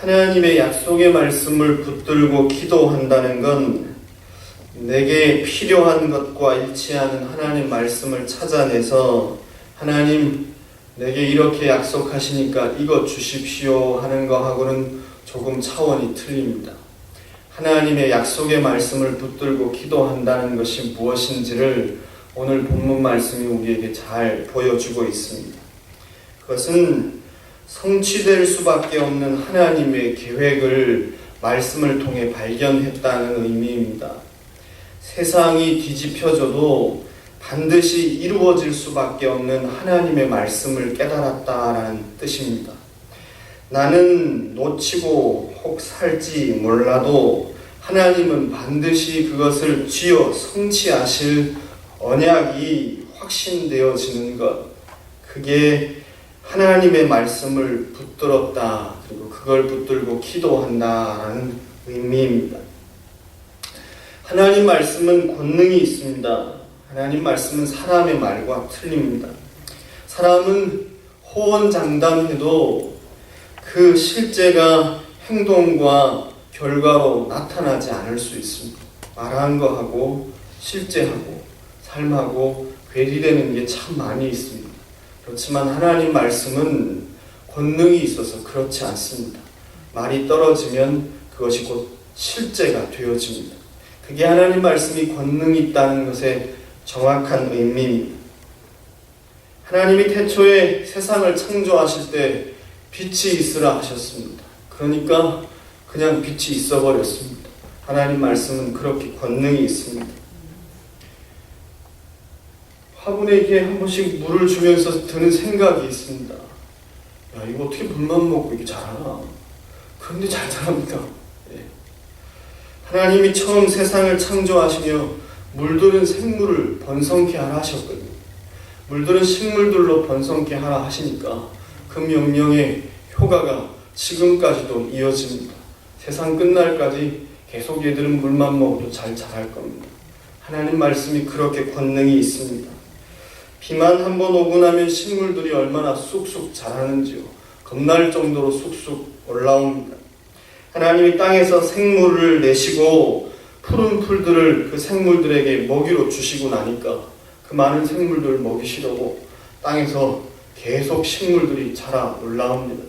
하나님의 약속의 말씀을 붙들고 기도한다는 건 내게 필요한 것과 일치하는 하나님 말씀을 찾아내서 하나님 내게 이렇게 약속하시니까 이것 주십시오 하는 거하고는 조금 차원이 틀립니다. 하나님의 약속의 말씀을 붙들고 기도한다는 것이 무엇인지를 오늘 본문 말씀이 우리에게 잘 보여주고 있습니다. 그것은 성취될 수밖에 없는 하나님의 계획을 말씀을 통해 발견했다는 의미입니다. 세상이 뒤집혀져도 반드시 이루어질 수밖에 없는 하나님의 말씀을 깨달았다라는 뜻입니다. 나는 놓치고 혹 살지 몰라도 하나님은 반드시 그것을 쥐어 성취하실 언약이 확신되어지는 것, 그게 하나님의 말씀을 붙들었다, 그리고 그걸 붙들고 기도한다라는 의미입니다. 하나님 말씀은 권능이 있습니다. 하나님 말씀은 사람의 말과 틀립니다. 사람은 호언장담해도 그 실제가 행동과 결과로 나타나지 않을 수 있습니다. 말한 거하고 실제하고 삶하고 괴리되는 게 참 많이 있습니다. 그렇지만 하나님 말씀은 권능이 있어서 그렇지 않습니다. 말이 떨어지면 그것이 곧 실제가 되어집니다. 그게 하나님 말씀이 권능이 있다는 것의 정확한 의미입니다. 하나님이 태초에 세상을 창조하실 때 빛이 있으라 하셨습니다. 그러니까 그냥 빛이 있어버렸습니다. 하나님 말씀은 그렇게 권능이 있습니다. 화분에게 한 번씩 물을 주면서 드는 생각이 있습니다. 야, 이거 어떻게 물만 먹고 이게 자라나? 그런데 잘 자랍니다. 하나님이 처음 세상을 창조하시며 물들은 생물을 번성케 하라 하셨거든요. 물들은 식물들로 번성케 하라 하시니까 그 명령의 효과가 지금까지도 이어집니다. 세상 끝날까지 계속 얘들은 물만 먹어도 잘 자랄 겁니다. 하나님 말씀이 그렇게 권능이 있습니다. 비만 한번 오고 나면 식물들이 얼마나 쑥쑥 자라는지요. 겁날 정도로 쑥쑥 올라옵니다. 하나님이 땅에서 생물을 내시고 푸른 풀들을 그 생물들에게 먹이로 주시고 나니까 그 많은 생물들을 먹이시려고 땅에서 계속 식물들이 자라 올라옵니다.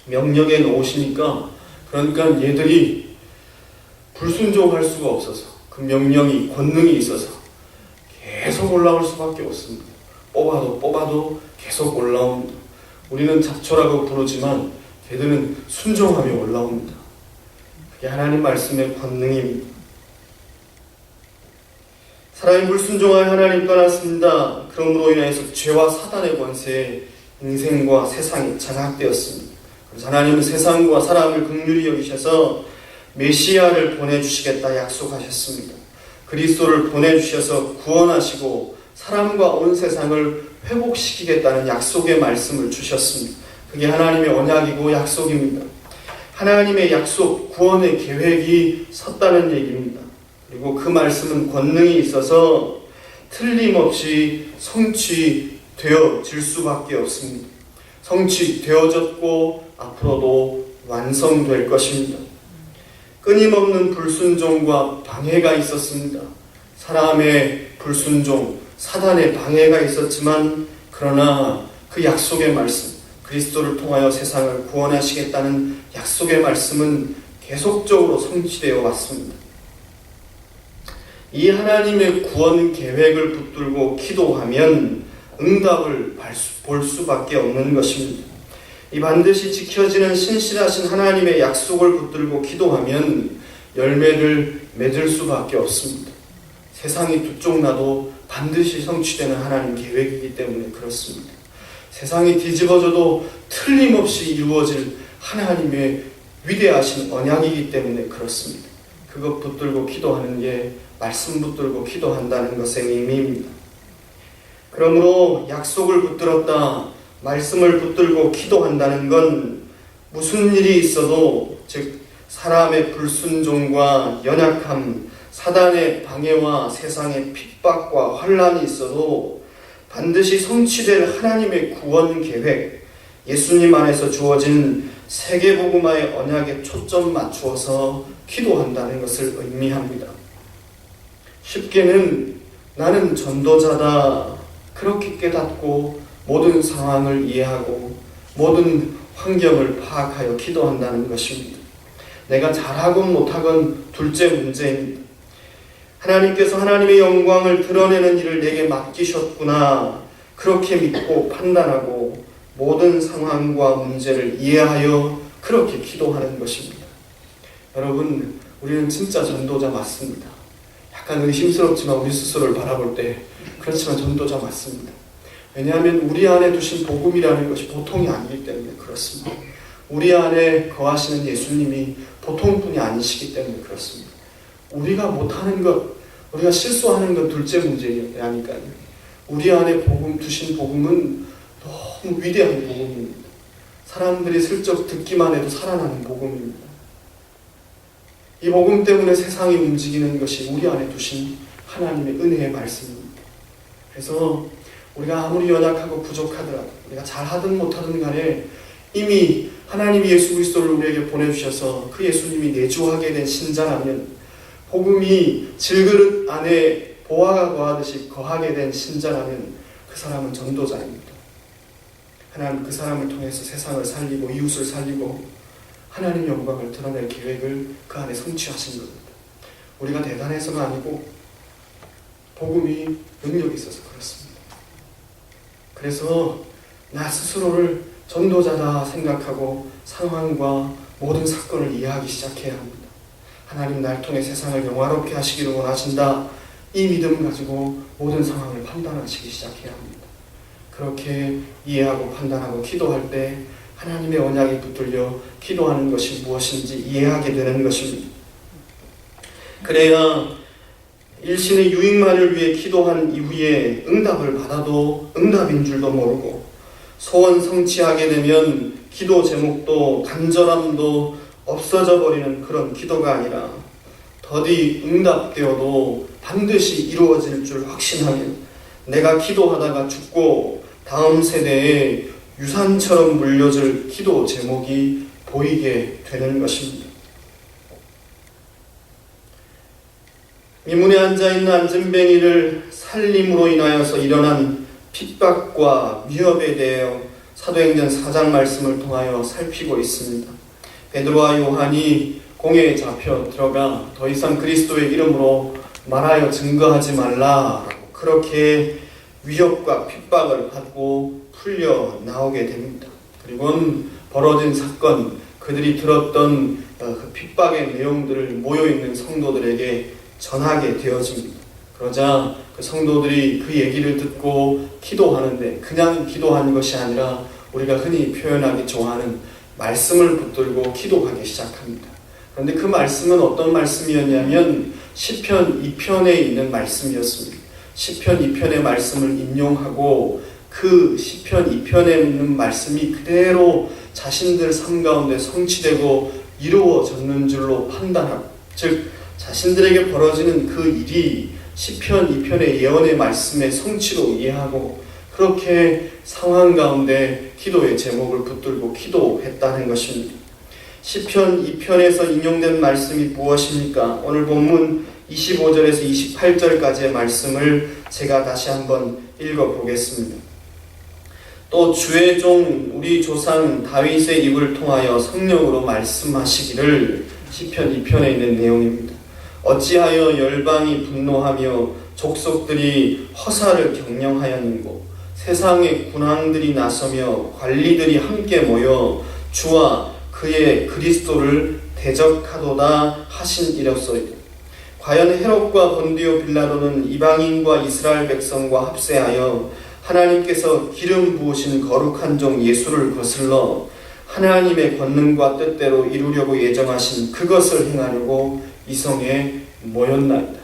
명령에 놓으시니까 그러니까 얘들이 불순종할 수가 없어서 그 명령이 권능이 있어서 계속 올라올 수밖에 없습니다. 뽑아도 계속 올라옵니다. 우리는 잡초라고 부르지만 걔들은 순종하며 올라옵니다. 그게 하나님 말씀의 권능입니다. 사람이 불순종하여 하나님 떠났습니다. 그러므로 인해서 죄와 사단의 권세에 인생과 세상이 장악되었습니다. 그래서 하나님은 세상과 사람을 긍휼히 여기셔서 메시아를 보내주시겠다 약속하셨습니다. 그리스도를 보내주셔서 구원하시고 사람과 온 세상을 회복시키겠다는 약속의 말씀을 주셨습니다. 그게 하나님의 언약이고 약속입니다. 하나님의 약속, 구원의 계획이 섰다는 얘기입니다. 그리고 그 말씀은 권능이 있어서 틀림없이 성취되어질 수밖에 없습니다. 성취되어졌고 앞으로도 완성될 것입니다. 끊임없는 불순종과 방해가 있었습니다. 사람의 불순종, 사단의 방해가 있었지만 그러나 그 약속의 말씀, 그리스도를 통하여 세상을 구원하시겠다는 약속의 말씀은 계속적으로 성취되어 왔습니다. 이 하나님의 구원 계획을 붙들고 기도하면 응답을 볼 수밖에 없는 것입니다. 이 반드시 지켜지는 신실하신 하나님의 약속을 붙들고 기도하면 열매를 맺을 수밖에 없습니다. 세상이 두 쪽 나도 반드시 성취되는 하나님 계획이기 때문에 그렇습니다. 세상이 뒤집어져도 틀림없이 이루어질 하나님의 위대하신 언약이기 때문에 그렇습니다. 그것 붙들고 기도하는 게 말씀 붙들고 기도한다는 것의 의미입니다. 그러므로 약속을 붙들었다, 말씀을 붙들고 기도한다는 건 무슨 일이 있어도 즉 사람의 불순종과 연약함, 사단의 방해와 세상의 핍박과 환난이 있어도 반드시 성취될 하나님의 구원 계획, 예수님 안에서 주어진 세계복음화의 언약에 초점 맞추어서 기도한다는 것을 의미합니다. 쉽게는 나는 전도자다 그렇게 깨닫고 모든 상황을 이해하고 모든 환경을 파악하여 기도한다는 것입니다. 내가 잘하건 못하건 둘째 문제입니다. 하나님께서 하나님의 영광을 드러내는 일을 내게 맡기셨구나 그렇게 믿고 판단하고 모든 상황과 문제를 이해하여 그렇게 기도하는 것입니다. 여러분, 우리는 진짜 전도자 맞습니다. 약간 의심스럽지만 우리 스스로를 바라볼 때 그렇지만 전도자 맞습니다. 왜냐하면 우리 안에 두신 복음이라는 것이 보통이 아니기 때문에 그렇습니다. 우리 안에 거하시는 예수님이 보통분이 아니시기 때문에 그렇습니다. 우리가 못하는 것, 우리가 실수하는 것 둘째 문제라니까요. 우리 안에 두신 복음은 너무 위대한 복음입니다. 사람들이 슬쩍 듣기만 해도 살아나는 복음입니다. 이 복음 때문에 세상이 움직이는 것이 우리 안에 두신 하나님의 은혜의 말씀입니다. 그래서 우리가 아무리 연약하고 부족하더라도 우리가 잘하든 못하든 간에 이미 하나님이 예수 그리스도를 우리에게 보내주셔서 그 예수님이 내주하게 된 신자라면, 복음이 질그릇 안에 보화가 거하듯이 거하게 된 신자라면 그 사람은 전도자입니다. 하나님 그 사람을 통해서 세상을 살리고 이웃을 살리고 하나님 영광을 드러낼 계획을 그 안에 성취하신 겁니다. 우리가 대단해서가 아니고 복음이 능력이 있어서 그렇습니다. 그래서 나 스스로를 전도자다 생각하고 상황과 모든 사건을 이해하기 시작해야 합니다. 하나님 날 통해 세상을 영화롭게 하시기를 원하신다. 이 믿음 가지고 모든 상황을 판단하시기 시작해야 합니다. 그렇게 이해하고 판단하고 기도할 때 하나님의 언약에 붙들려 기도하는 것이 무엇인지 이해하게 되는 것입니다. 그래야 일신의 유익만을 위해 기도한 이후에 응답을 받아도 응답인 줄도 모르고, 소원 성취하게 되면 기도 제목도 간절함도 없어져 버리는 그런 기도가 아니라 더디 응답되어도 반드시 이루어질 줄 확신하며 내가 기도하다가 죽고 다음 세대에 유산처럼 물려줄 기도 제목이 보이게 되는 것입니다. 미문에 앉아있는 안진뱅이를 살림으로 인하여서 일어난 핍박과 위협에 대해 사도행전 4장 말씀을 통하여 살피고 있습니다. 베드로와 요한이 공회에 잡혀 들어가 더 이상 그리스도의 이름으로 말하여 증거하지 말라, 그렇게 위협과 핍박을 받고 풀려 나오게 됩니다. 그리고 벌어진 사건, 그들이 들었던 그 핍박의 내용들을 모여있는 성도들에게 전하게 되어집니다. 그러자 그 성도들이 그 얘기를 듣고 기도하는데 그냥 기도하는 것이 아니라 우리가 흔히 표현하기 좋아하는 말씀을 붙들고 기도하기 시작합니다. 그런데 그 말씀은 어떤 말씀이었냐면 시편 2편에 있는 말씀이었습니다. 시편 2편의 말씀을 인용하고 그 시편 2편에 있는 말씀이 그대로 자신들 삶 가운데 성취되고 이루어졌는 줄로 판단하고, 즉 자신들에게 벌어지는 그 일이 시편 2편의 예언의 말씀의 성취로 이해하고 그렇게 상황 가운데 기도의 제목을 붙들고 기도했다는 것입니다. 시편 2편에서 인용된 말씀이 무엇입니까? 오늘 본문 25절에서 28절까지의 말씀을 제가 다시 한번 읽어보겠습니다. 또 주의 종 우리 조상 다윗의 입을 통하여 성령으로 말씀하시기를, 시편 2편에 있는 내용입니다. 어찌하여 열방이 분노하며 족속들이 허사를 경영하였는고, 세상의 군왕들이 나서며 관리들이 함께 모여 주와 그의 그리스도를 대적하도다 하신 이로소이다. 과연 헤롯과 본디오 빌라도는 이방인과 이스라엘 백성과 합세하여 하나님께서 기름 부으신 거룩한 종 예수를 거슬러 하나님의 권능과 뜻대로 이루려고 예정하신 그것을 행하려고 이 성에 모였나이다.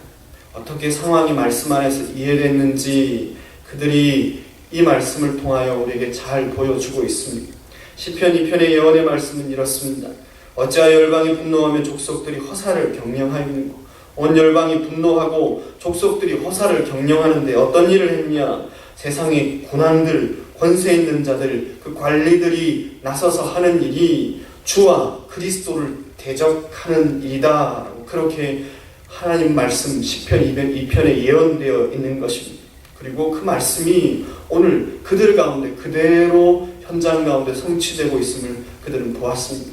어떻게 상황이 말씀 안에서 이해됐는지 그들이 이 말씀을 통하여 우리에게 잘 보여주고 있습니다. 시편 2편의 예언의 말씀은 이렇습니다. 어찌하여 열방이 분노하며 족속들이 허사를 경영하였는고, 온 열방이 분노하고 족속들이 허사를 경영하는데 어떤 일을 했냐? 세상의 고난들, 권세 있는 자들, 그 관리들이 나서서 하는 일이 주와 그리스도를 대적하는 일이다. 그렇게 하나님 말씀 시편 2편에 예언되어 있는 것입니다. 그리고 그 말씀이 오늘 그들 가운데 그대로 현장 가운데 성취되고 있음을 그들은 보았습니다.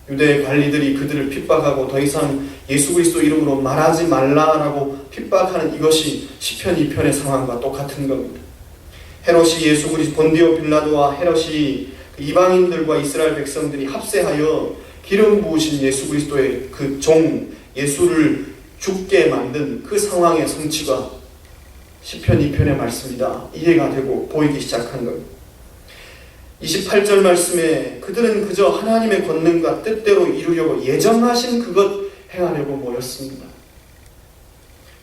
유대 관리들이 그들을 핍박하고 더 이상 예수 그리스도 이름으로 말하지 말라라고 핍박하는 이것이 시편 2편의 상황과 똑같은 겁니다. 헤롯이 예수 그리스도 본디오 빌라도와 헤롯이 이방인들과 이스라엘 백성들이 합세하여 기름 부으신 예수 그리스도의 그 종 예수를 죽게 만든 그 상황의 성취가 시편 2편의 말씀이다. 이해가 되고 보이기 시작한 겁니다. 28절 말씀에 그들은 그저 하나님의 권능과 뜻대로 이루려고 예정하신 그것 행하려고 모였습니다.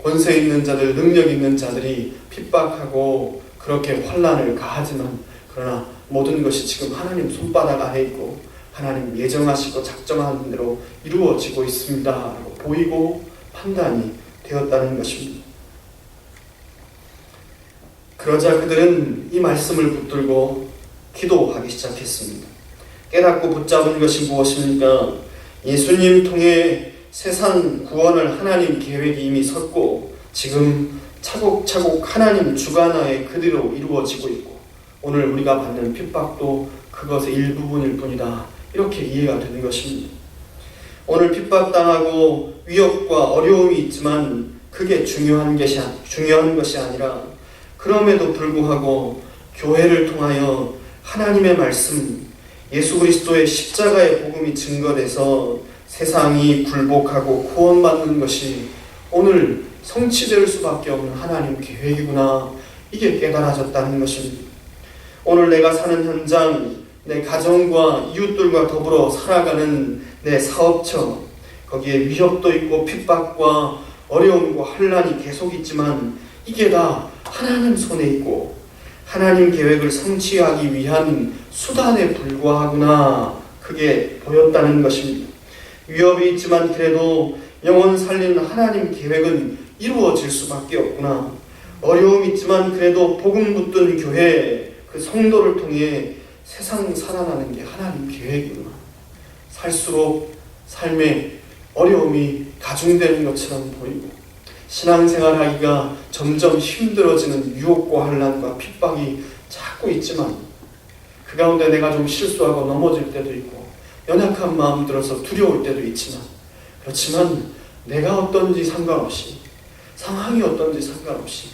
권세 있는 자들, 능력 있는 자들이 핍박하고 그렇게 환난을 가하지만 그러나 모든 것이 지금 하나님 손바닥 아래 있고 하나님 예정하시고 작정하는 대로 이루어지고 있습니다 라고 보이고 판단이 되었다는 것입니다. 그러자 그들은 이 말씀을 붙들고 기도하기 시작했습니다. 깨닫고 붙잡은 것이 무엇입니까? 예수님 통해 세상 구원을 하나님 계획이 이미 섰고 지금 차곡차곡 하나님 주관하에 그대로 이루어지고 있고 오늘 우리가 받는 핍박도 그것의 일부분일 뿐이다. 이렇게 이해가 되는 것입니다. 오늘 핍박당하고 위협과 어려움이 있지만 그게 중요한 것이 아니라 그럼에도 불구하고 교회를 통하여 하나님의 말씀, 예수 그리스도의 십자가의 복음이 증거돼서 세상이 굴복하고 구원받는 것이 오늘 성취될 수밖에 없는 하나님 계획이구나. 이게 깨달아졌다는 것입니다. 오늘 내가 사는 현장, 내 가정과 이웃들과 더불어 살아가는 내 사업처, 거기에 위협도 있고 핍박과 어려움과 환난이 계속 있지만 이게 다 하나님 손에 있고 하나님 계획을 성취하기 위한 수단에 불과하구나. 그게 보였다는 것입니다. 위협이 있지만 그래도 영혼 살리는 하나님 계획은 이루어질 수밖에 없구나. 어려움이 있지만 그래도 복음 붙든 교회, 그 성도를 통해 세상 살아나는 게 하나님 계획이구나. 살수록 삶의 어려움이 가중되는 것처럼 보이고 신앙생활하기가 점점 힘들어지는 유혹과 환난과 핍박이 자꾸 있지만 그 가운데 내가 좀 실수하고 넘어질 때도 있고 연약한 마음 들어서 두려울 때도 있지만 그렇지만 내가 어떤지 상관없이 상황이 어떤지 상관없이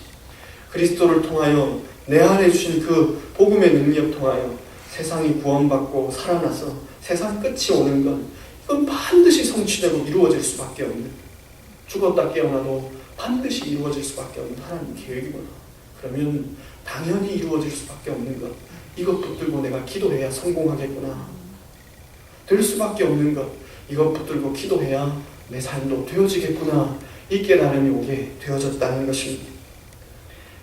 그리스도를 통하여 내 안에 주신 그 복음의 능력 통하여 세상이 구원받고 살아나서 세상 끝이 오는 건 이건 반드시 성취되고 이루어질 수밖에 없는 죽었다 깨어나도 반드시 이루어질 수밖에 없는 하나님 계획이구나. 그러면 당연히 이루어질 수밖에 없는 것 이것 붙들고 내가 기도해야 성공하겠구나. 될 수밖에 없는 것 이것 붙들고 기도해야 내 삶도 되어지겠구나. 이 깨달음이 오게 되어졌다는 것입니다.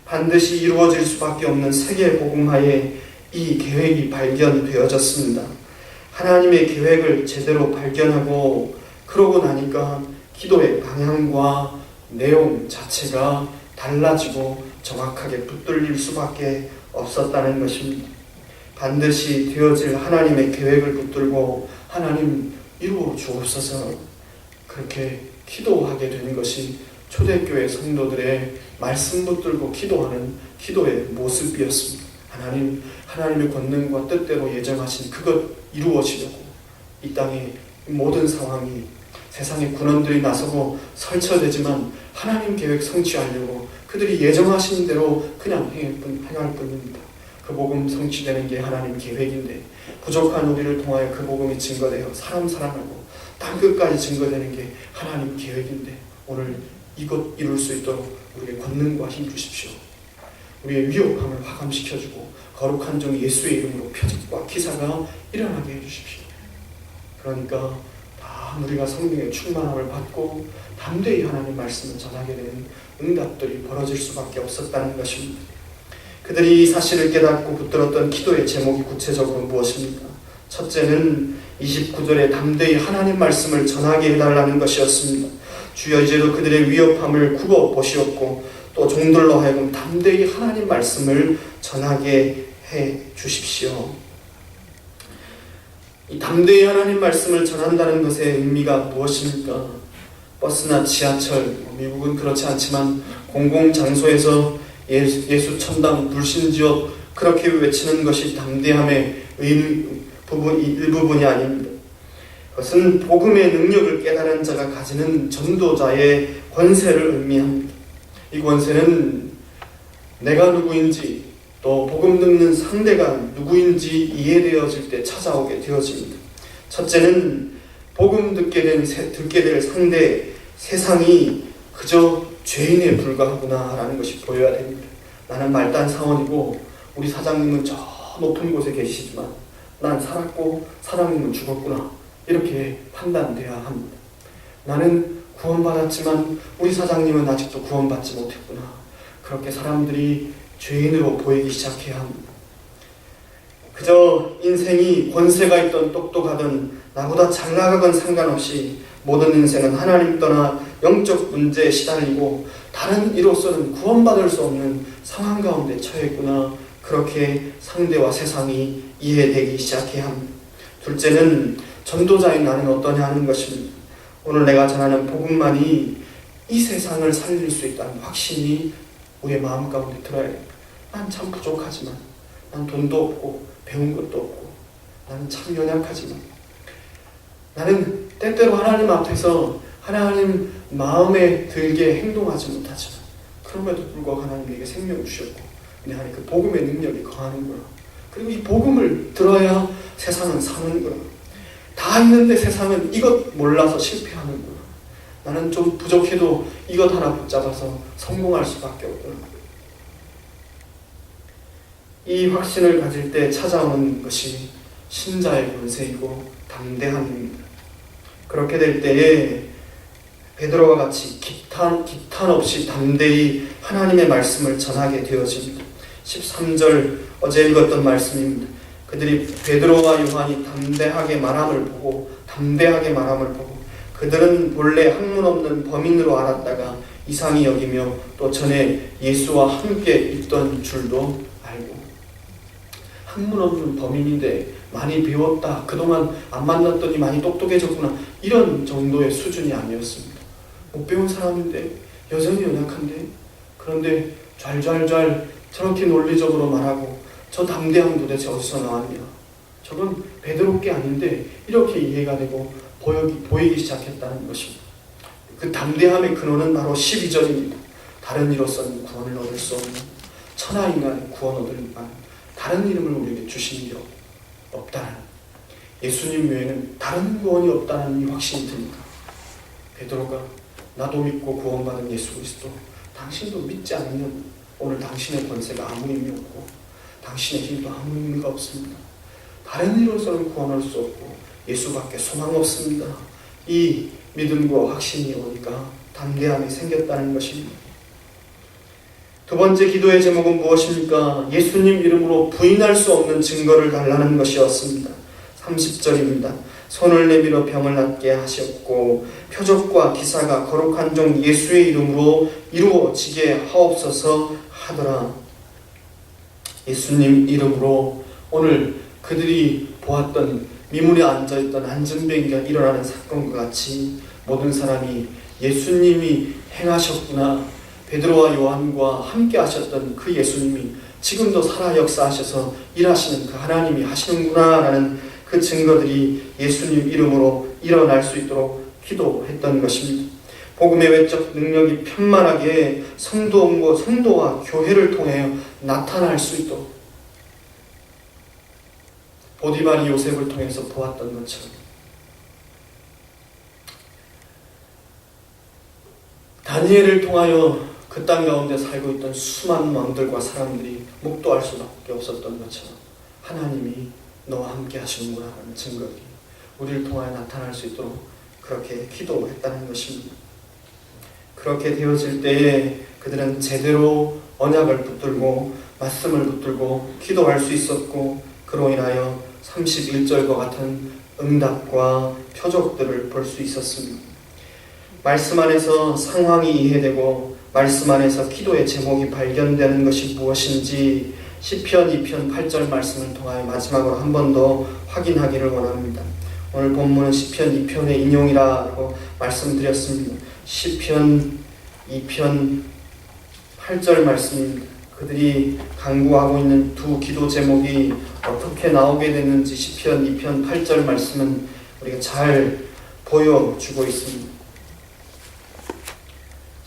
반드시 이루어질 수밖에 없는 세계 복음화에 이 계획이 발견되어졌습니다. 하나님의 계획을 제대로 발견하고 그러고 나니까 기도의 방향과 내용 자체가 달라지고 정확하게 붙들릴 수밖에 없었다는 것입니다. 반드시 되어질 하나님의 계획을 붙들고 하나님 이루어 주옵소서 그렇게 기도하게 되는 것이 초대교회 성도들의 말씀 붙들고 기도하는 기도의 모습이었습니다. 하나님의 권능과 뜻대로 예정하신 그것 이루어지려고 이 땅의 모든 상황이 세상의 군원들이 나서고 설쳐되지만 하나님 계획 성취하려고 그들이 예정하신 대로 그냥 행할 뿐입니다. 그 복음 성취되는 게 하나님 계획인데 부족한 우리를 통하여 그 복음이 증거되어 사람 사랑하고 땅끝까지 증거되는 게 하나님 계획인데 오늘 이것 이룰 수 있도록 우리의 권능과 힘 주십시오. 우리의 위협함을 화감시켜주고 거룩한 종 예수의 이름으로 표적과 기사가 일어나게 해주십시오. 그러니까 다 우리가 성령의 충만함을 받고 담대히 하나님 말씀을 전하게 되는 응답들이 벌어질 수밖에 없었다는 것입니다. 그들이 이 사실을 깨닫고 붙들었던 기도의 제목이 구체적으로 무엇입니까? 첫째는 29절에 담대히 하나님 말씀을 전하게 해달라는 것이었습니다. 주여 이제도 그들의 위협함을 굽어 보시옵고 또 종들로 하여금 담대히 하나님 말씀을 전하게 해 주십시오. 이 담대히 하나님 말씀을 전한다는 것의 의미가 무엇입니까? 버스나 지하철, 미국은 그렇지 않지만 공공장소에서 예수 천당 불신지옥 그렇게 외치는 것이 담대함의 일부분이 아닙니다. 그것은 복음의 능력을 깨달은 자가 가지는 전도자의 권세를 의미합니다. 이 권세는 내가 누구인지 또 복음 듣는 상대가 누구인지 이해되어질 때 찾아오게 되어집니다. 첫째는 복음 듣게 될 상대 세상이 그저 죄인에 불과하구나라는 것이 보여야 됩니다. 나는 말단 사원이고 우리 사장님은 저 높은 곳에 계시지만 난 살았고 사장님은 죽었구나, 이렇게 판단돼야 합니다. 나는 구원받았지만 우리 사장님은 아직도 구원받지 못했구나, 그렇게 사람들이 죄인으로 보이기 시작해야 합니다. 그저 인생이 권세가 있던 똑똑하던 나보다 잘 나가건 상관없이 모든 인생은 하나님 떠나 영적 문제에 시달리고 다른 이로서는 구원받을 수 없는 상황 가운데 처해 있구나, 그렇게 상대와 세상이 이해되기 시작해야 합니다. 둘째는 전도자인 나는 어떠냐 하는 것입니다. 오늘 내가 전하는 복음만이 이 세상을 살릴 수 있다는 확신이 우리의 마음 가운데 들어야 됩니다. 난 참 부족하지만, 난 돈도 없고 배운 것도 없고, 나는 참 연약하지만, 나는 때때로 하나님 앞에서 하나님 마음에 들게 행동하지 못하지만 그럼에도 불구하고 하나님에게 생명을 주셨고 내 안에 그 복음의 능력이 거하는구나, 그리고 이 복음을 들어야 세상은 사는구나, 다 있는데 세상은 이것 몰라서 실패하는구나, 나는 좀 부족해도 이것 하나 붙잡아서 성공할 수밖에 없구나. 이 확신을 가질 때 찾아오는 것이 신자의 권세이고 담대함입니다. 그렇게 될 때에 베드로와 같이 기탄 없이 담대히 하나님의 말씀을 전하게 되어집니다. 13절 어제 읽었던 말씀입니다. 그들이 베드로와 요한이 담대하게 말함을 보고 그들은 본래 학문 없는 범인으로 알았다가 이상히 여기며 또 전에 예수와 함께 있던 줄도 알고. 학문 없는 범인인데 많이 배웠다, 그동안 안 만났더니 많이 똑똑해졌구나, 이런 정도의 수준이 아니었습니다. 못 배운 사람인데 여전히 연약한데, 그런데 좔좔 저렇게 논리적으로 말하고 저 담대함 도대체 어디서 나왔냐, 저건 베드로께 아닌데 이렇게 이해가 되고 보이기 시작했다는 것입니다. 그 담대함의 근원은 바로 12절입니다. 다른 이로서는 구원을 얻을 수 없는 천하인간의 구원 얻을 만 다른 이름을 우리에게 주신 게 없다는, 예수님 외에는 다른 구원이 없다는 이 확신이 듭니다. 베드로가 나도 믿고 구원받은 예수 그리스도, 당신도 믿지 않으면 오늘 당신의 권세가 아무 의미 없고 당신의 힘도 아무 의미가 없습니다. 다른 이로서는 구원할 수 없고 예수밖에 소망 없습니다. 이 믿음과 확신이 오니까 담대함이 생겼다는 것입니다. 두 번째 기도의 제목은 무엇입니까? 예수님 이름으로 부인할 수 없는 증거를 달라는 것이었습니다. 30절입니다. 손을 내밀어 병을 낫게 하셨고 표적과 기사가 거룩한 종 예수의 이름으로 이루어지게 하옵소서 하더라. 예수님 이름으로 오늘 그들이 보았던 미문에 앉아있던 안진뱅이가 일어나는 사건과 같이 모든 사람이 예수님이 행하셨구나, 베드로와 요한과 함께 하셨던 그 예수님이 지금도 살아 역사하셔서 일하시는 그 하나님이 하시는구나 라는 그 증거들이 예수님 이름으로 일어날 수 있도록 기도했던 것입니다. 복음의 외적 능력이 편만하게 성도와 교회를 통해 나타날 수 있도록 보디발이 요셉을 통해서 보았던 것처럼 다니엘을 통하여 그 땅 가운데 살고 있던 수많은 왕들과 사람들이 묵도할 수밖에 없었던 것처럼 하나님이 너와 함께 하시는구나 하는 증거들이 우리를 통하여 나타날 수 있도록 그렇게 기도했다는 것입니다. 그렇게 되어질 때에 그들은 제대로 언약을 붙들고 말씀을 붙들고 기도할 수 있었고, 그로 인하여 31절과 같은 응답과 표적들을 볼 수 있었습니다. 말씀 안에서 상황이 이해되고 말씀 안에서 기도의 제목이 발견되는 것이 무엇인지 시편 2편 8절 말씀을 통하여 마지막으로 한 번 더 확인하기를 원합니다. 오늘 본문은 시편 2편의 인용이라고 말씀드렸습니다. 시편 2편 8절 말씀입니다. 그들이 간구하고 있는 두 기도 제목이 어떻게 나오게 됐는지 시편 2편 8절 말씀은 우리가 잘 보여주고 있습니다.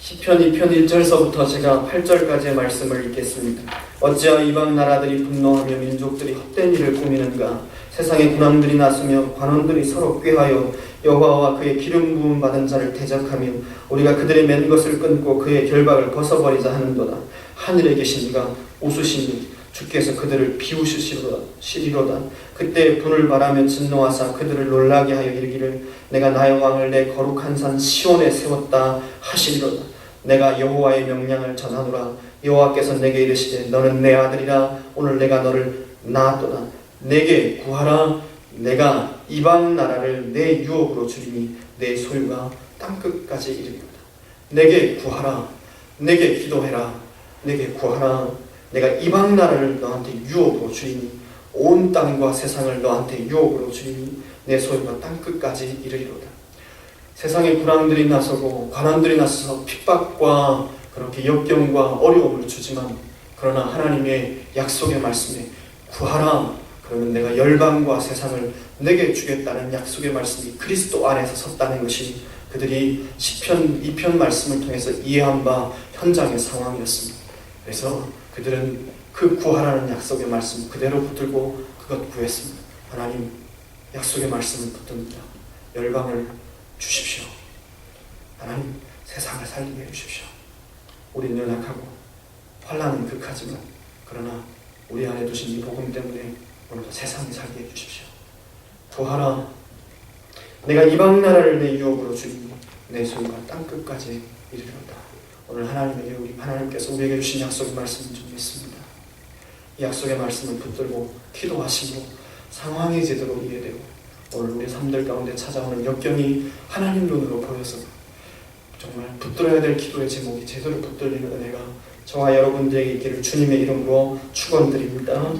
시편 2편 1절서부터 제가 8절까지의 말씀을 읽겠습니다. 어찌하여 이방 나라들이 분노하며 민족들이 헛된 일을 꾸미는가. 세상의 군왕들이 나서며 관원들이 서로 꾀하여 여호와와 그의 기름 부음 받은 자를 대적하며 우리가 그들의 맨 것을 끊고 그의 결박을 벗어버리자 하는도다. 하늘에 계신 이가 웃으시니 주께서 그들을 비우시리로다. 그때 분을 바라며 진노하사 그들을 놀라게 하여 이르기를 내가 나의 왕을 내 거룩한 산 시온에 세웠다 하시리로다. 내가 여호와의 명령을 전하노라. 여호와께서 내게 이르시되 너는 내 아들이라. 오늘 내가 너를 낳았도다. 내게 구하라. 내가 이방 나라를 내 유업으로 주리니 내 소유가 땅끝까지 이르리로다. 내게 구하라. 내게 기도해라. 내게 구하라. 내가 이방 나라를 너한테 유업으로 주리니 온 땅과 세상을 너한테 유업으로 주리니 내 소유가 땅끝까지 이르리로다. 세상의 군왕들이 나서고 관원들이 나서서 핍박과 그렇게 역경과 어려움을 주지만 그러나 하나님의 약속의 말씀에 구하라. 그러면 내가 열방과 세상을 내게 주겠다는 약속의 말씀이 그리스도 안에서 섰다는 것이 그들이 시편 2편 말씀을 통해서 이해한 바 현장의 상황이었습니다. 그래서 그들은 그 구하라는 약속의 말씀 그대로 붙들고 그것 구했습니다. 하나님 약속의 말씀을 붙듭니다. 열방을 주십시오. 하나님 세상을 살리게 해주십시오. 우리는 연약하고 환난은 극하지만 그러나 우리 안에 두신 이 복음 때문에 오늘도 세상을 살게 해주십시오. 구하라. 내가 이방 나라를 내 유업으로 주리니 내 소유가 땅끝까지 이르리로다. 오늘 하나님께서 우리에게 주신 약속의 말씀을 좀 믿습니다. 이 약속의 말씀을 붙들고 기도하시고 상황이 제대로 이해되고 오늘 우리 삶들 가운데 찾아오는 역경이 하나님 눈으로 보여서 정말 붙들어야 될 기도의 제목이 제대로 붙들리는 은혜가 저와 여러분들에게 있기를 주님의 이름으로 축원드립니다.